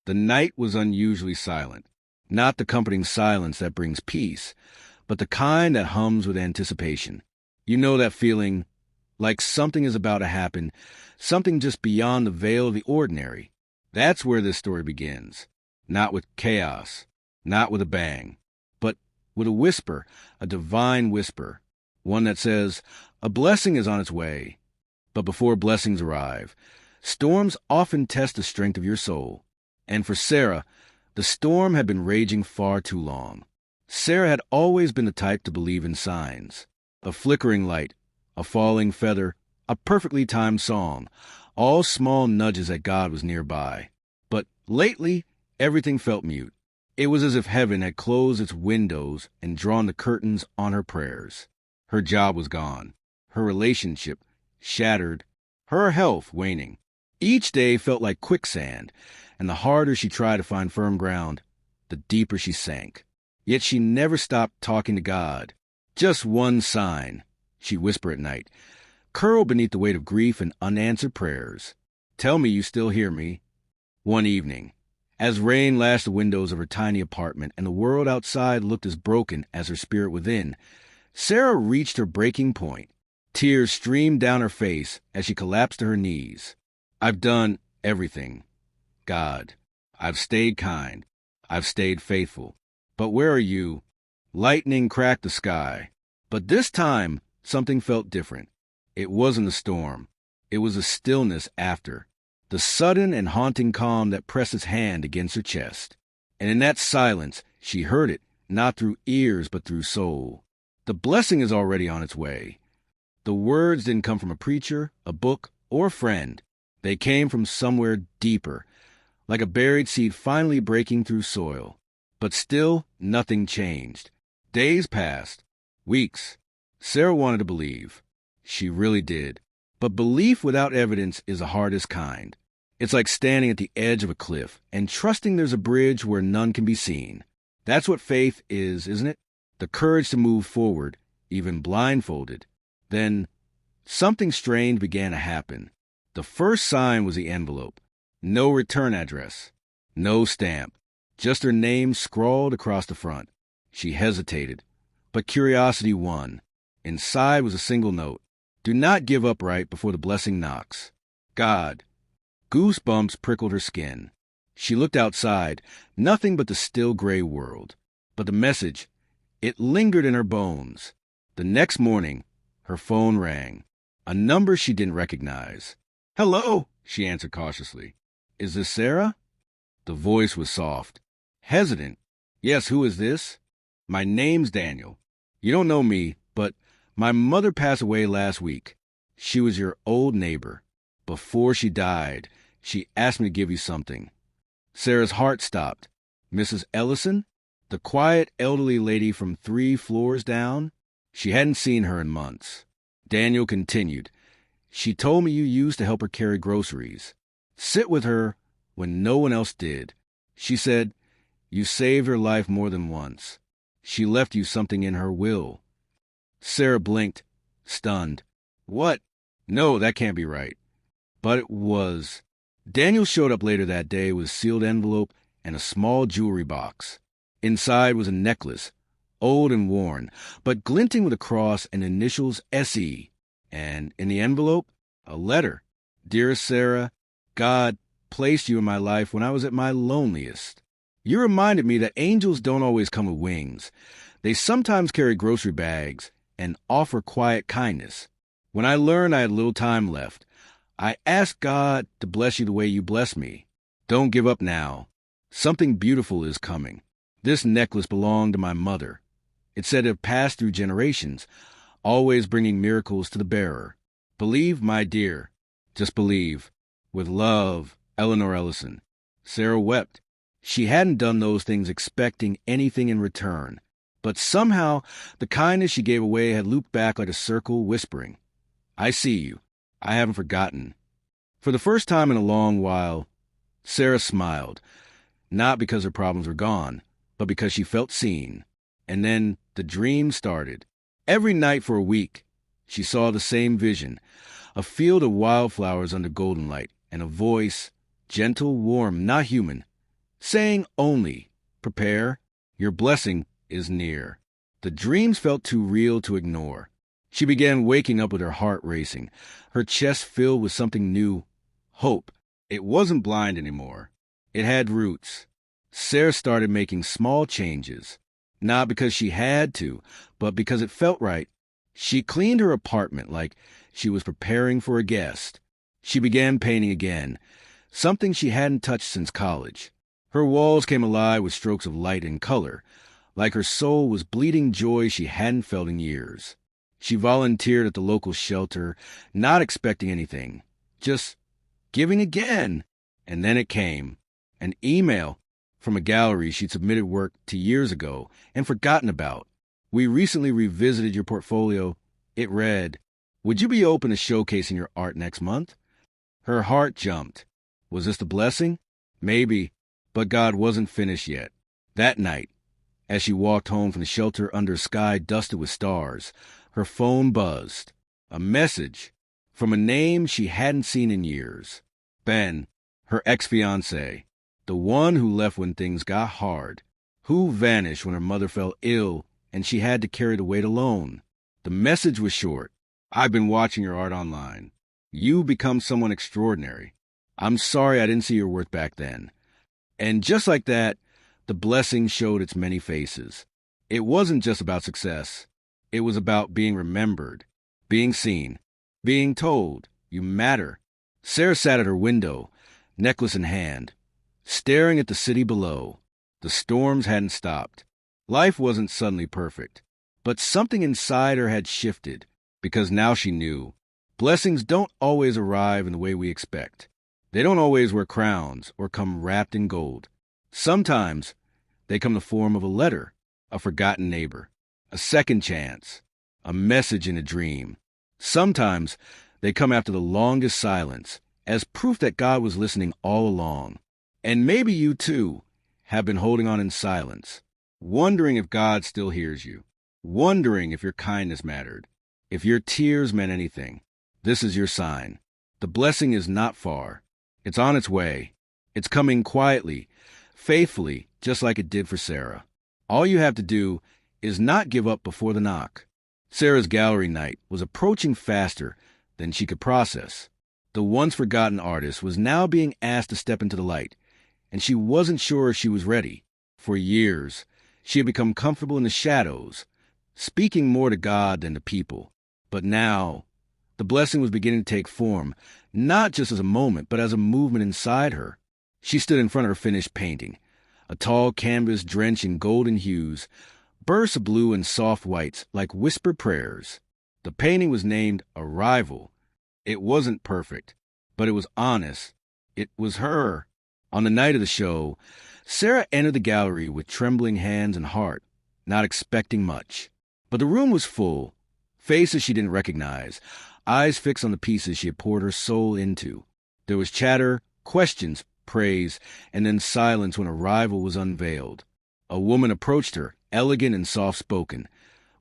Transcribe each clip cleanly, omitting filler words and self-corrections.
The night was unusually silent. Not the comforting silence that brings peace, but the kind that hums with anticipation. You know that feeling, like something is about to happen, something just beyond the veil of the ordinary. That's where this story begins. Not with chaos, not with a bang, but with a whisper, a divine whisper, one that says, a blessing is on its way. But before blessings arrive, storms often test the strength of your soul. And for Sarah, the storm had been raging far too long. Sarah had always been the type to believe in signs. A flickering light, a falling feather, a perfectly timed song, all small nudges that God was nearby. But lately, everything felt mute. It was as if heaven had closed its windows and drawn the curtains on her prayers. Her job was gone. Her relationship shattered. Her health waning. Each day felt like quicksand, and the harder she tried to find firm ground, the deeper she sank. Yet she never stopped talking to God. Just one sign, she'd whisper at night, curled beneath the weight of grief and unanswered prayers. Tell me you still hear me. One evening, as rain lashed the windows of her tiny apartment and the world outside looked as broken as her spirit within, Sarah reached her breaking point. Tears streamed down her face as she collapsed to her knees. I've done everything. God, I've stayed kind. I've stayed faithful. But where are you? Lightning cracked the sky. But this time, something felt different. It wasn't a storm. It was a stillness after. The sudden and haunting calm that pressed its hand against her chest. And in that silence, she heard it, not through ears but through soul. The blessing is already on its way. The words didn't come from a preacher, a book, or a friend. They came from somewhere deeper, like a buried seed finally breaking through soil. But still, nothing changed. Days passed. Weeks. Sarah wanted to believe. She really did. But belief without evidence is the hardest kind. It's like standing at the edge of a cliff and trusting there's a bridge where none can be seen. That's what faith is, isn't it? The courage to move forward, even blindfolded. Then, something strange began to happen. The first sign was the envelope. No return address. No stamp. Just her name scrawled across the front. She hesitated, but curiosity won. Inside was a single note. Do not give up right before the blessing knocks. God. Goosebumps prickled her skin. She looked outside, nothing but the still gray world. But the message, it lingered in her bones. The next morning, her phone rang. A number she didn't recognize. Hello, she answered cautiously. Is this Sarah? The voice was soft. Hesitant. Yes, who is this? My name's Daniel. You don't know me, but my mother passed away last week. She was your old neighbor. Before she died, she asked me to give you something. Sarah's heart stopped. Mrs. Ellison? The quiet elderly lady from 3 floors down? She hadn't seen her in months. Daniel continued. She told me you used to help her carry groceries. Sit with her when no one else did. She said, you saved her life more than once. She left you something in her will. Sarah blinked, stunned. What? No, that can't be right. But it was. Daniel showed up later that day with a sealed envelope and a small jewelry box. Inside was a necklace, old and worn, but glinting with a cross and initials S.E. And in the envelope, a letter. Dearest Sarah, God placed you in my life when I was at my loneliest. You reminded me that angels don't always come with wings. They sometimes carry grocery bags and offer quiet kindness. When I learned I had little time left, I asked God to bless you the way you bless me. Don't give up now. Something beautiful is coming. This necklace belonged to my mother. It said it passed through generations, always bringing miracles to the bearer. Believe, my dear. Just believe. With love, Eleanor Ellison. Sarah wept. She hadn't done those things expecting anything in return. But somehow, the kindness she gave away had looped back like a circle, whispering, I see you. I haven't forgotten. For the first time in a long while, Sarah smiled, not because her problems were gone, but because she felt seen. And then the dream started. Every night for a week, she saw the same vision, a field of wildflowers under golden light, and a voice, gentle, warm, not human, saying only, "Prepare, your blessing is near." The dreams felt too real to ignore. She began waking up with her heart racing, her chest filled with something new, hope. It wasn't blind anymore. It had roots. Sarah started making small changes, not because she had to, but because it felt right. She cleaned her apartment like she was preparing for a guest. She began painting again, something she hadn't touched since college. Her walls came alive with strokes of light and color, like her soul was bleeding joy she hadn't felt in years. She volunteered at the local shelter, not expecting anything, just giving again. And then it came, an email from a gallery she'd submitted work to years ago and forgotten about. "We recently revisited your portfolio." It read, "Would you be open to showcasing your art next month?" Her heart jumped. Was this the blessing? Maybe, but God wasn't finished yet. That night, as she walked home from the shelter under a sky dusted with stars, her phone buzzed. A message from a name she hadn't seen in years. Ben, her ex-fiancé, the one who left when things got hard, who vanished when her mother fell ill and she had to carry the weight alone. The message was short. "I've been watching your art online. You become someone extraordinary. I'm sorry I didn't see your worth back then." And just like that, the blessing showed its many faces. It wasn't just about success. It was about being remembered, being seen, being told, "You matter." Sarah sat at her window, necklace in hand, staring at the city below. The storms hadn't stopped. Life wasn't suddenly perfect, but something inside her had shifted, because now she knew. Blessings don't always arrive in the way we expect. They don't always wear crowns or come wrapped in gold. Sometimes they come in the form of a letter, a forgotten neighbor, a second chance, a message in a dream. Sometimes they come after the longest silence, as proof that God was listening all along. And maybe you, too, have been holding on in silence, wondering if God still hears you, wondering if your kindness mattered, if your tears meant anything. This is your sign. The blessing is not far. It's on its way. It's coming quietly, faithfully, just like it did for Sarah. All you have to do is not give up before the knock. Sarah's gallery night was approaching faster than she could process. The once forgotten artist was now being asked to step into the light, and she wasn't sure she was ready. For years, she had become comfortable in the shadows, speaking more to God than to people. But now, the blessing was beginning to take form, not just as a moment, but as a movement inside her. She stood in front of her finished painting, a tall canvas drenched in golden hues, bursts of blue and soft whites like whispered prayers. The painting was named Arrival. It wasn't perfect, but it was honest. It was her. On the night of the show, Sarah entered the gallery with trembling hands and heart, not expecting much. But the room was full, faces she didn't recognize, eyes fixed on the pieces she had poured her soul into. There was chatter, questions, praise, and then silence when Arrival was unveiled. A woman approached her, elegant and soft-spoken,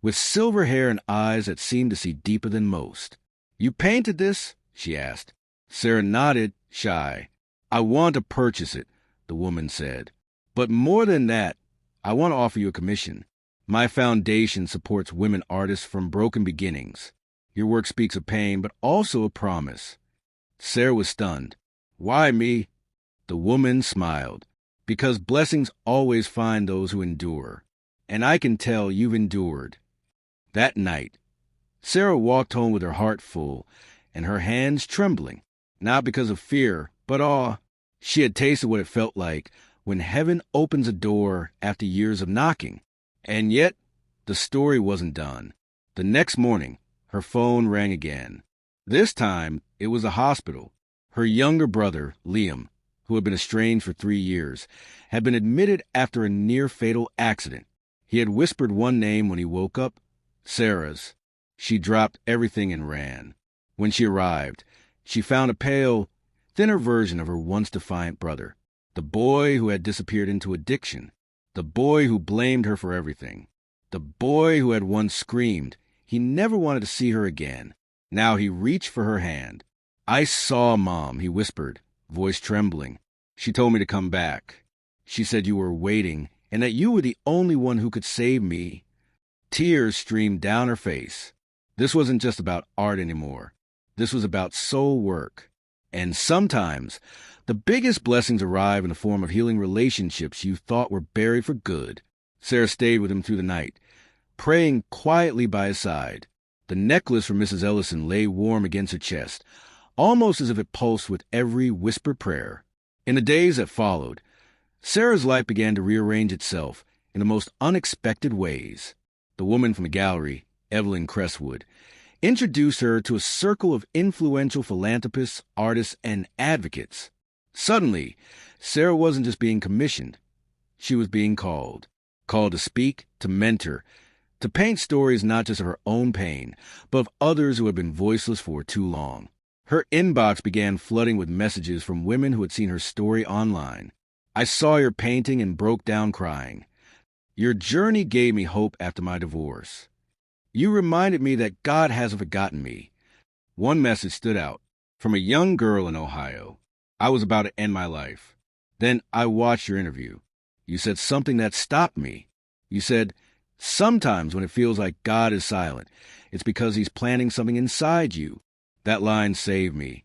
with silver hair and eyes that seemed to see deeper than most. "You painted this?" she asked. Sarah nodded, shy. "I want to purchase it," the woman said. "But more than that, I want to offer you a commission. My foundation supports women artists from broken beginnings. Your work speaks of pain, but also a promise." Sarah was stunned. "Why me?" The woman smiled. "Because blessings always find those who endure. And I can tell you've endured." That night, Sarah walked home with her heart full and her hands trembling, not because of fear, but awe. She had tasted what it felt like when heaven opens a door after years of knocking. And yet, the story wasn't done. The next morning, her phone rang again. This time, it was a hospital. Her younger brother, Liam, who had been estranged for 3 years, had been admitted after a near-fatal accident. He had whispered one name when he woke up, Sarah's. She dropped everything and ran. When she arrived, she found a pale, thinner version of her once defiant brother, the boy who had disappeared into addiction, the boy who blamed her for everything, the boy who had once screamed he never wanted to see her again. Now he reached for her hand. "I saw Mom," he whispered, voice trembling. "She told me to come back." She said you were waiting and that you were the only one who could save me. Tears streamed down her face. This wasn't just about art anymore. This was about soul work. And sometimes, the biggest blessings arrive in the form of healing relationships you thought were buried for good. Sarah stayed with him through the night, praying quietly by his side. The necklace from Mrs. Ellison lay warm against her chest, almost as if it pulsed with every whispered prayer. In the days that followed, Sarah's life began to rearrange itself in the most unexpected ways. The woman from the gallery, Evelyn Crestwood, introduced her to a circle of influential philanthropists, artists, and advocates. Suddenly, Sarah wasn't just being commissioned. She was being called to speak, to mentor, to paint stories not just of her own pain, but of others who had been voiceless for too long. Her inbox began flooding with messages from women who had seen her story online. I saw your painting and broke down crying. Your journey gave me hope after my divorce. You reminded me that God hasn't forgotten me. One message stood out. From a young girl in Ohio. I was about to end my life. Then I watched your interview. You said something that stopped me. You said, sometimes when it feels like God is silent, it's because he's planting something inside you. That line saved me.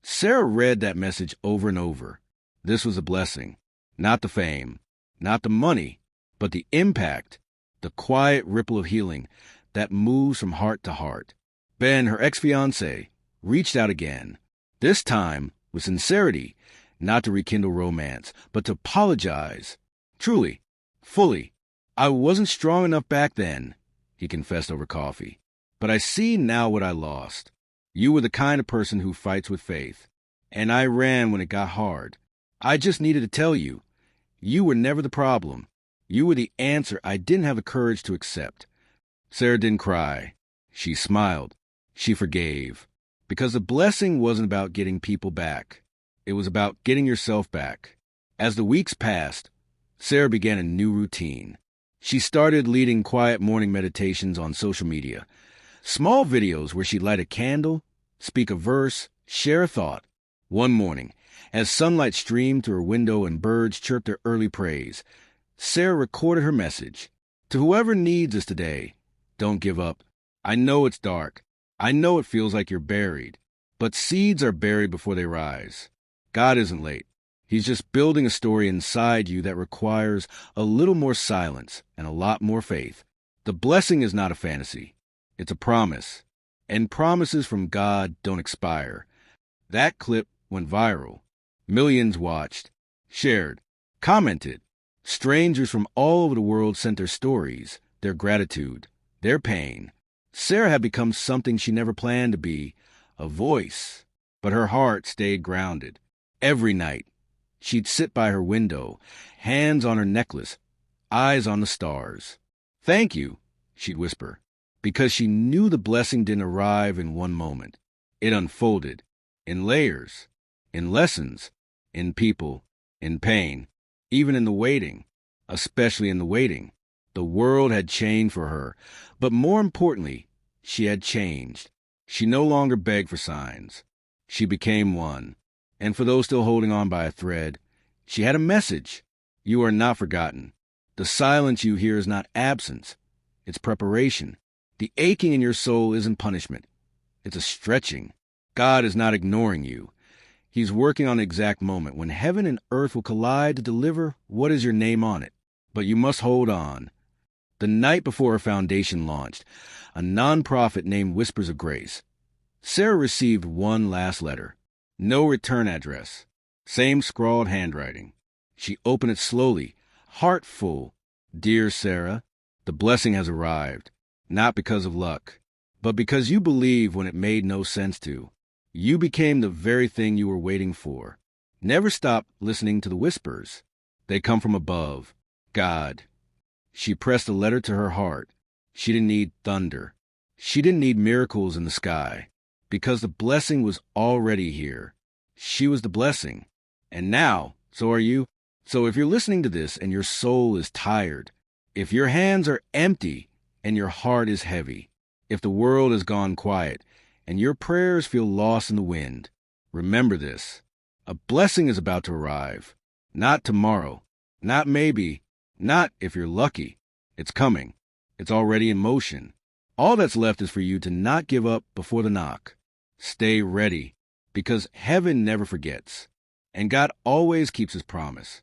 Sarah read that message over and over. This was a blessing. Not the fame, not the money, but the impact, the quiet ripple of healing that moves from heart to heart. Ben, her ex-fiancé, reached out again, this time with sincerity, not to rekindle romance, but to apologize. Truly, fully. I wasn't strong enough back then, he confessed over coffee. But I see now what I lost. You were the kind of person who fights with faith. And I ran when it got hard. I just needed to tell you. You were never the problem. You were the answer I didn't have the courage to accept. Sarah didn't cry. She smiled. She forgave. Because the blessing wasn't about getting people back. It was about getting yourself back. As the weeks passed, Sarah began a new routine. She started leading quiet morning meditations on social media. Small videos where she'd light a candle, speak a verse, share a thought. One morning, as sunlight streamed through her window and birds chirped their early praise, Sarah recorded her message. To whoever needs us today, don't give up. I know it's dark. I know it feels like you're buried. But seeds are buried before they rise. God isn't late. He's just building a story inside you that requires a little more silence and a lot more faith. The blessing is not a fantasy. It's a promise. And promises from God don't expire. That clip went viral. Millions watched, shared, commented. Strangers from all over the world sent their stories, their gratitude, their pain. Sarah had become something she never planned to be, a voice. But her heart stayed grounded. Every night, she'd sit by her window, hands on her necklace, eyes on the stars. Thank you, she'd whisper, because she knew the blessing didn't arrive in one moment. It unfolded, in layers, in lessons, in people, in pain, even in the waiting, especially in the waiting. The world had changed for her, but more importantly, she had changed. She no longer begged for signs. She became one. And for those still holding on by a thread, she had a message. You are not forgotten. The silence you hear is not absence. It's preparation. The aching in your soul isn't punishment. It's a stretching. God is not ignoring you. He's working on the exact moment when heaven and earth will collide to deliver what is your name on it. But you must hold on. The night before her foundation launched, a nonprofit named Whispers of Grace, Sarah received one last letter. No return address. Same scrawled handwriting. She opened it slowly, heart full. Dear Sarah, the blessing has arrived. Not because of luck, but because you believed when it made no sense to. You became the very thing you were waiting for. Never stop listening to the whispers. They come from above. God. She pressed the letter to her heart. She didn't need thunder. She didn't need miracles in the sky. Because the blessing was already here. She was the blessing. And now, so are you. So if you're listening to this and your soul is tired, if your hands are empty and your heart is heavy, if the world has gone quiet and your prayers feel lost in the wind, remember this. A blessing is about to arrive. Not tomorrow, Not maybe, not if you're lucky. It's coming. It's already in motion. All that's left is for you to not give up before the knock. Stay ready, because heaven never forgets, and God always keeps his promise.